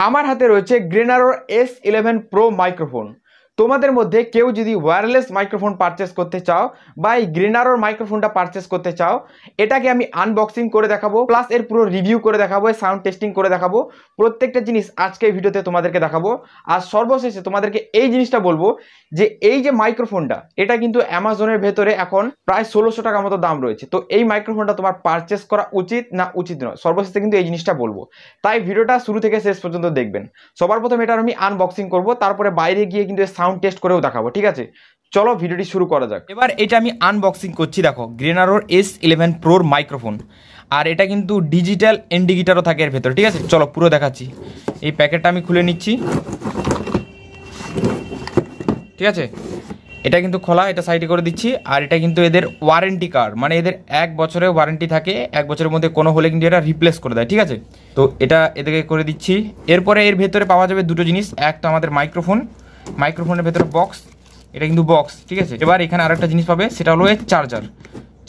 আমার হাতে রয়েছে গ্রেনারোর S11 Pro মাইক্রোফোন। তোমাদের মধ্যে কেউ যদি ওয়্যারলেস মাইক্রোফোন পারচেস করতে চাও বা এই গ্রেনারোর মাইক্রোফোনটা পারচেস করতে চাও, এটাকে আমি আনবক্সিং করে দেখাবো, প্লাস এর পুরো রিভিউ করে দেখাবো, সাউন্ড টেস্টিং করে দেখাবো, প্রত্যেকটা জিনিস আজকে এই ভিডিওতে তোমাদেরকে দেখাবো। আর সর্বশেষে তোমাদেরকে এই জিনিসটা বলবো যে এই যে মাইক্রোফোনটা, এটা কিন্তু অ্যামাজনের ভেতরে এখন প্রায় 1600 টাকা মতো দাম রয়েছে। তো এই মাইক্রোফোনটা তোমার পারচেস করা উচিত না উচিত নয়, সর্বশেষে কিন্তু এই জিনিসটা বলবো। তাই ভিডিওটা শুরু থেকে শেষ পর্যন্ত দেখবেন। সবার প্রথমে এটার আমি আনবক্সিং করব, তারপরে বাইরে গিয়ে কিন্তু সাউন্ড টেস্ট করেও দেখাবো, ঠিক আছে? চলো ভিডিওটি শুরু করা যাক। এবার এটা আমি আনবক্সিং করছি। দেখো, গ্রেনারোর S11 Proর মাইক্রোফোন, আর এটা কিন্তু ডিজিটাল ইন্ডিকেটরও থাকে এর ভেতরে, ঠিক আছে? চলো পুরো দেখাচ্ছি। এই প্যাকেটটা আমি খুলে নিচ্ছি, ঠিক আছে? এটা কিন্তু খোলা, এটা সাইডে করে দিচ্ছি। আর এটা কিন্তু এদের ওয়ারেন্টি কার্ড, মানে এদের 1 বছরের ওয়ারেন্টি থাকে, 1 বছরের মধ্যে কোনো হলে কিন্তু এটা রিপ্লেস করে দেয়, ঠিক আছে? তো এটা এদেরকে করে দিচ্ছি। এরপরে এর ভেতরে পাওয়া যাবে দুটো জিনিস, এক তো আমাদের মাইক্রোফোনের ভেতরে বক্স, এটা কিন্তু বক্স, ঠিক আছে? এবার এখানে আরেকটা জিনিস পাবে, সেটা হলো এই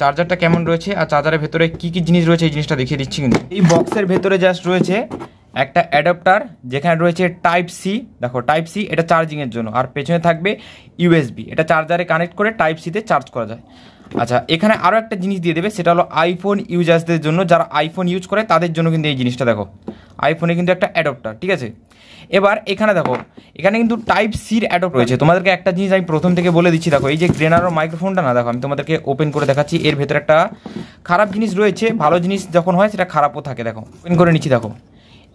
চার্জারটা কেমন রয়েছে আর চার্জারের ভেতরে কি কি জিনিস রয়েছে এই জিনিসটা দেখিয়ে দিচ্ছি। কিন্তু এই বক্সের ভেতরে জাস্ট রয়েছে একটা অ্যাডাপ্টার, যেখানে রয়েছে টাইপ সি। দেখো, টাইপ সি, এটা চার্জিংয়ের জন্য। আর পেছনে থাকবে ইউএসবি, এটা চার্জারে কানেক্ট করে টাইপ সিতে চার্জ করা যায়। আচ্ছা, এখানে আরও একটা জিনিস দিয়ে দেবে, সেটা হলো আইফোন ইউজার্সদের জন্য, যারা আইফোন ইউজ করে তাদের জন্য কিন্তু এই জিনিসটা। দেখো, আইফোনে কিন্তু একটা অ্যাডাপ্টার, ঠিক আছে? এবার এখানে দেখো, এখানে কিন্তু টাইপ সির অ্যাডপ্ট রয়েছে। তোমাদেরকে একটা জিনিস আমি প্রথম থেকে বলে দিচ্ছি। দেখো, এই যে গ্রেনারোর মাইক্রোফোনটা না, দেখো আমি তোমাদেরকে ওপেন করে দেখাচ্ছি। এর ভেতরে একটা খারাপ জিনিস রয়েছে, ভালো জিনিস যখন হয় সেটা খারাপও থাকে। দেখো, ওপেন করে নিচ্ছি। দেখো,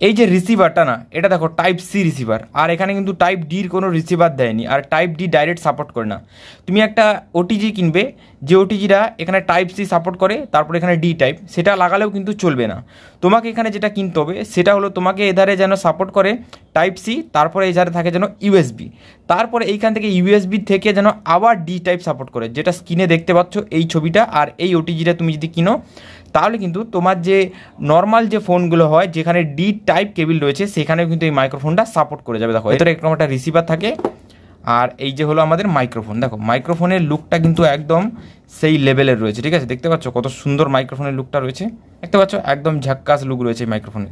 এই যে রিসিভারটা না, এটা দেখো টাইপ সি রিসিভার, আর এখানে কিন্তু টাইপ ডির কোনো রিসিভার দেয়নি, আর টাইপ ডি ডাইরেক্ট সাপোর্ট করে না। তুমি একটা ওটিজি কিনবে, যে ওটিজিটা এখানে টাইপ সি সাপোর্ট করে, তারপর এখানে ডি টাইপ, সেটা লাগালেও কিন্তু চলবে না। তোমাকে এখানে যেটা কিনতে হবে সেটা হলো, তোমাকে এধারে যেন সাপোর্ট করে টাইপ সি, তারপরে এই ধারে থাকে যেন ইউএসবি, তারপরে এইখান থেকে ইউএসবি থেকে যেন আবার ডি টাইপ সাপোর্ট করে, যেটা স্ক্রিনে দেখতে পাচ্ছ এই ছবিটা। আর এই ওটিজিটা তুমি যদি কিনো, তাহলে কিন্তু তোমার যে নর্মাল যে ফোনগুলো হয় যেখানে ডি টাইপ কেবিল রয়েছে, সেখানেও কিন্তু এই মাইক্রোফোনটা সাপোর্ট করে যাবে। দেখো, এটার এরকম একটা রিসিভার থাকে, আর এই যে হলো আমাদের মাইক্রোফোন। দেখো, মাইক্রোফোনের লুকটা কিন্তু একদম সেই লেভেলের রয়েছে, ঠিক আছে? দেখতে পাচ্ছ কত সুন্দর মাইক্রোফোনের লুকটা রয়েছে, দেখতে পাচ্ছ? একদম ঝাক্কাস লুক রয়েছে এই মাইক্রোফোনে।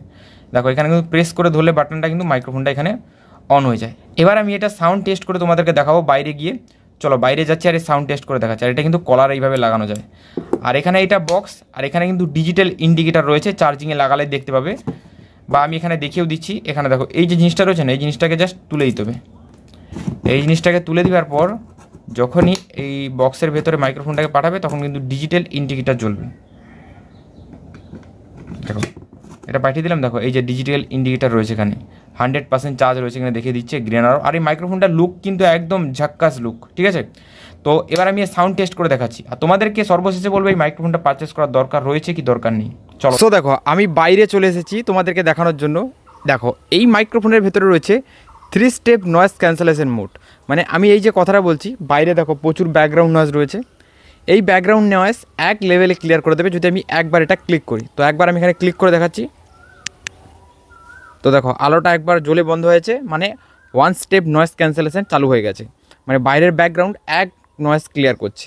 দেখো, এখানে কিন্তু প্রেস করে ধরলে বাটনটা, কিন্তু মাইক্রোফোনটা এখানে অন হয়ে যায়। এবার আমি এটা সাউন্ড টেস্ট করে তোমাদেরকে দেখাবো বাইরে গিয়ে। চলো বাইরে যাচ্ছি, আর এই সাউন্ড টেস্ট করে দেখাচ্ছি। আর এটা কিন্তু কলার এইভাবে লাগানো যায়। আর এখানে এটা বক্স, আর এখানে কিন্তু ডিজিটাল ইন্ডিকেটার রয়েছে, চার্জিংয়ে লাগালে দেখতে পাবে, বা আমি এখানে দেখিয়েও দিচ্ছি। এখানে দেখো, এই যে জিনিসটা রয়েছে না, এই জিনিসটাকে জাস্ট তুলে দিতে হবে। এই জিনিসটাকে তুলে দেওয়ার পর যখনই এই বক্সের ভেতরে মাইক্রোফোনটাকে পাঠাবে, তখন কিন্তু ডিজিটাল ইন্ডিকেটার জ্বলবে। দেখো, এটা পাঠিয়ে দিলাম। দেখো, এই যে ডিজিটাল ইন্ডিকেটার রয়েছে, এখানে 100% চার্জ রয়েছে, এখানে দেখিয়ে দিচ্ছে গ্রেনারো। আর এই মাইক্রোফোনটার লুক কিন্তু একদম ঝাক্কাস লুক, ঠিক আছে? তো এবার আমি সাউন্ড টেস্ট করে দেখাচ্ছি, আর তোমাদেরকে সর্বশেষে বলবো এই মাইক্রোফোনটা পারচেস করার দরকার রয়েছে কি দরকার নেই। চলো। সো দেখো, আমি বাইরে চলে এসেছি তোমাদেরকে দেখানোর জন্য। দেখো, এই মাইক্রোফোনের ভেতরে রয়েছে 3 স্টেপ নয়েজ ক্যান্সেলেশন মোড। মানে আমি এই যে কথাটা বলছি, বাইরে দেখো প্রচুর ব্যাকগ্রাউন্ড নয়েজ রয়েছে। এই ব্যাকগ্রাউন্ড নয়েজ এক লেভেলে ক্লিয়ার করে দেবে যদি আমি একবার এটা ক্লিক করি। তো একবার আমি এখানে ক্লিক করে দেখাচ্ছি। তো দেখো, আলোটা একবার জ্বলে বন্ধ হয়েছে, মানে 1 স্টেপ নয়েজ ক্যান্সেলেশন চালু হয়ে গেছে, মানে বাইরের ব্যাকগ্রাউন্ড এক নয়েজ ক্লিয়ার করছে।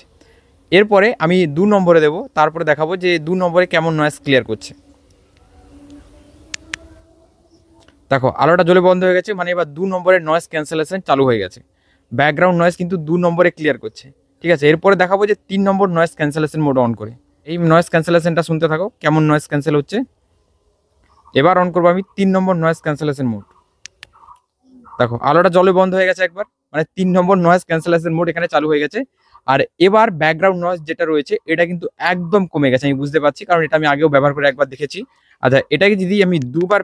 এরপরে আমি 2 নম্বরে দেবো, তারপরে দেখাবো যে 2 নম্বরে কেমন নয়েজ ক্লিয়ার করছে। দেখো, আলোটা জ্বলে বন্ধ হয়ে গেছে, মানে এবার 2 নম্বরের নয়েজ ক্যান্সেলেশন চালু হয়ে গেছে। ব্যাকগ্রাউন্ড নয়েজ কিন্তু 2 নম্বরে ক্লিয়ার করছে, ঠিক আছে? এরপরে দেখাবো যে 3 নম্বর নয়েজ ক্যান্সেলেশন মোড অন করে। এই নয়েজ ক্যান্সেলেশনটা শুনতে থাকো, কেমন নয়েজ ক্যান্সেল হচ্ছে। এবার অন করবো আমি 3 নম্বর নয়েজ ক্যান্সেলেশন মোড। দেখো, আলোটা জ্বলে বন্ধ হয়ে গেছে একবার, মানে 3 নম্বর নয়েজ ক্যান্সেলেশন মোড এখানে চালু হয়ে গেছে। আর এবার ব্যাকগ্রাউন্ড নয়েজ যেটা রয়েছে, এটা কিন্তু একদম কমে গেছে, আমি বুঝতে পারছি, কারণ এটা আমি আগেও ব্যবহার করে একবার দেখেছি। আচ্ছা, এটাকে যদি আমি 2বার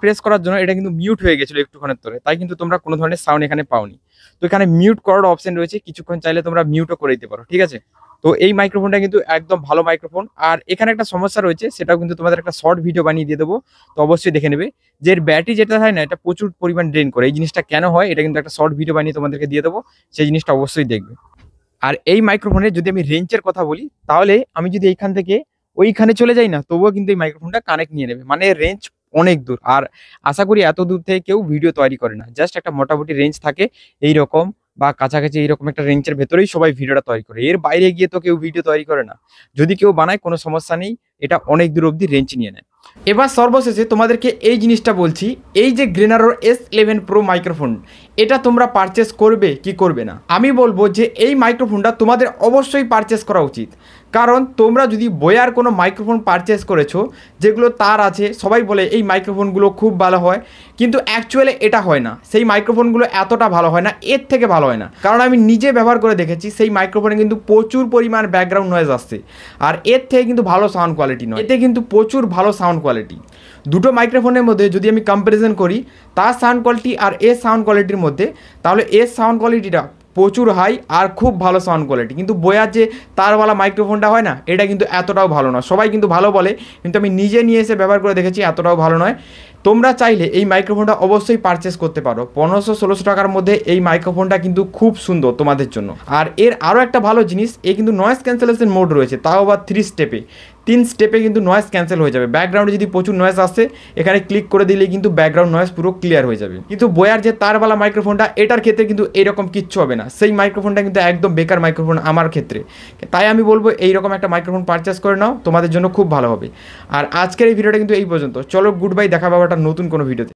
প্রেস করার জন্য এটা কিন্তু মিউট হয়ে গেছিলো একটুক্ষণের তোরে, তাই কিন্তু তোমরা কোনো ধরনের সাউন্ড এখানে পাওনি। তো এখানে মিউট করার অপশন রয়েছে, কিছুক্ষণ চাইলে তোমরা মিউটও করে দিতে পারো, ঠিক আছে? তো এই মাইক্রোফোনটা কিন্তু একদম ভালো মাইক্রোফোন। আর এখানে একটা সমস্যা রয়েছে, সেটাও কিন্তু তোমাদের একটা শর্ট ভিডিও বানিয়ে দিয়ে দেবো, তো অবশ্যই দেখে নেবে। যে এর ব্যাটারি যেটা হয় না, এটা প্রচুর পরিমাণ ড্রেন করে। এই জিনিসটা কেন হয়, এটা কিন্তু একটা শর্ট ভিডিও বানিয়ে তোমাদেরকে দিয়ে দেবো, সেই জিনিসটা অবশ্যই দেখবে। আর এই মাইক্রোফোনের যদি আমি রেঞ্জের কথা বলি, তাহলে আমি যদি এইখান থেকে ওইখানে চলে যাই না, তবুও কিন্তু এই মাইক্রোফোনটা কানেক্ট নিয়ে নেবে, মানে রেঞ্জ অনেক দূর। আর আশা করি এত দূর থেকে কেউ ভিডিও তৈরি করে না, জাস্ট একটা মোটামুটি রেঞ্জ থাকে এইরকম বা কাছাকাছি এইরকম একটা রেঞ্জের ভেতরেই সবাই ভিডিওটা তৈরি করে, এর বাইরে গিয়ে তো কেউ ভিডিও তৈরি করে না। যদি কেউ বানায় কোনো সমস্যা নেই, এটা অনেক দূর অবধি রেঞ্জ নিয়ে নেয়। এবার সর্বশেষে তোমাদেরকে এই জিনিসটা বলছি, এই যে গ্রেনারোর S11 Pro মাইক্রোফোন, এটা তোমরা পারচেস করবে কি করবে না? আমি বলবো যে এই মাইক্রোফোনটা তোমাদের অবশ্যই পারচেস করা উচিত। কারণ তোমরা যদি বোয়ার কোনো মাইক্রোফোন পারচেস করেছো যেগুলো তার আছে, সবাই বলে এই মাইক্রোফোনগুলো খুব ভালো হয়, কিন্তু অ্যাকচুয়ালি এটা হয় না। সেই মাইক্রোফোনগুলো এতটা ভালো হয় না, এর থেকে ভালো হয় না। কারণ আমি নিজে ব্যবহার করে দেখেছি, সেই মাইক্রোফোনে কিন্তু প্রচুর পরিমাণ ব্যাকগ্রাউন্ড নয়েজ আসছে, আর এর থেকে কিন্তু ভালো সাউন্ড কোয়ালিটি নয়, এতে কিন্তু প্রচুর ভালো সাউন্ড কোয়ালিটি। দুটো মাইক্রোফোনের মধ্যে যদি আমি কম্প্যারিজন করি তার সাউন্ড কোয়ালিটি আর এর সাউন্ড কোয়ালিটির মধ্যে, তাহলে এর সাউন্ড কোয়ালিটিটা প্রচুর হাই আর খুব ভালো সাউন্ড কোয়ালিটি। কিন্তু বোয়ার যে তারওয়ালা মাইক্রোফোনটা হয় না, এটা কিন্তু এতটাও ভালো নয়। সবাই কিন্তু ভালো বলে, কিন্তু আমি নিজে নিয়ে এসে ব্যবহার করে দেখেছি এতটাও ভালো নয়। তোমরা চাইলে এই মাইক্রোফোনটা অবশ্যই পারচেস করতে পারো। 1500-1600 টাকার মধ্যে এই মাইক্রোফোনটা কিন্তু খুব সুন্দর তোমাদের জন্য। আর এর আরও একটা ভালো জিনিস, এ কিন্তু নয়েজ ক্যান্সেলেশন মোড রয়েছে, তাও আবার 3 স্টেপে। 3 স্টেপে কিন্তু নয়েজ ক্যান্সেল হয়ে যাবে। ব্যাকগ্রাউন্ডে যদি প্রচুর নয়েজ আসে, এখানে ক্লিক করে দিলেই কিন্তু ব্যাকগ্রাউন্ড নয়েজ পুরো ক্লিয়ার হয়ে যাবে। কিন্তু বোয়ার যে তারওয়ালা মাইক্রোফোনটা, এটার ক্ষেত্রে কিন্তু এইরকম কিচ্ছু হবে না। সেই মাইক্রোফোনটা কিন্তু একদম বেকার মাইক্রোফোন আমার ক্ষেত্রে। তাই আমি বলবো এইরকম একটা মাইক্রোফোন পারচেস করে নাও, তোমাদের জন্য খুব ভালো হবে। আর আজকের এই ভিডিওটা কিন্তু এই পর্যন্ত। চলো গুড বাই, দেখা পাবো একটা নতুন কোনো ভিডিওতে।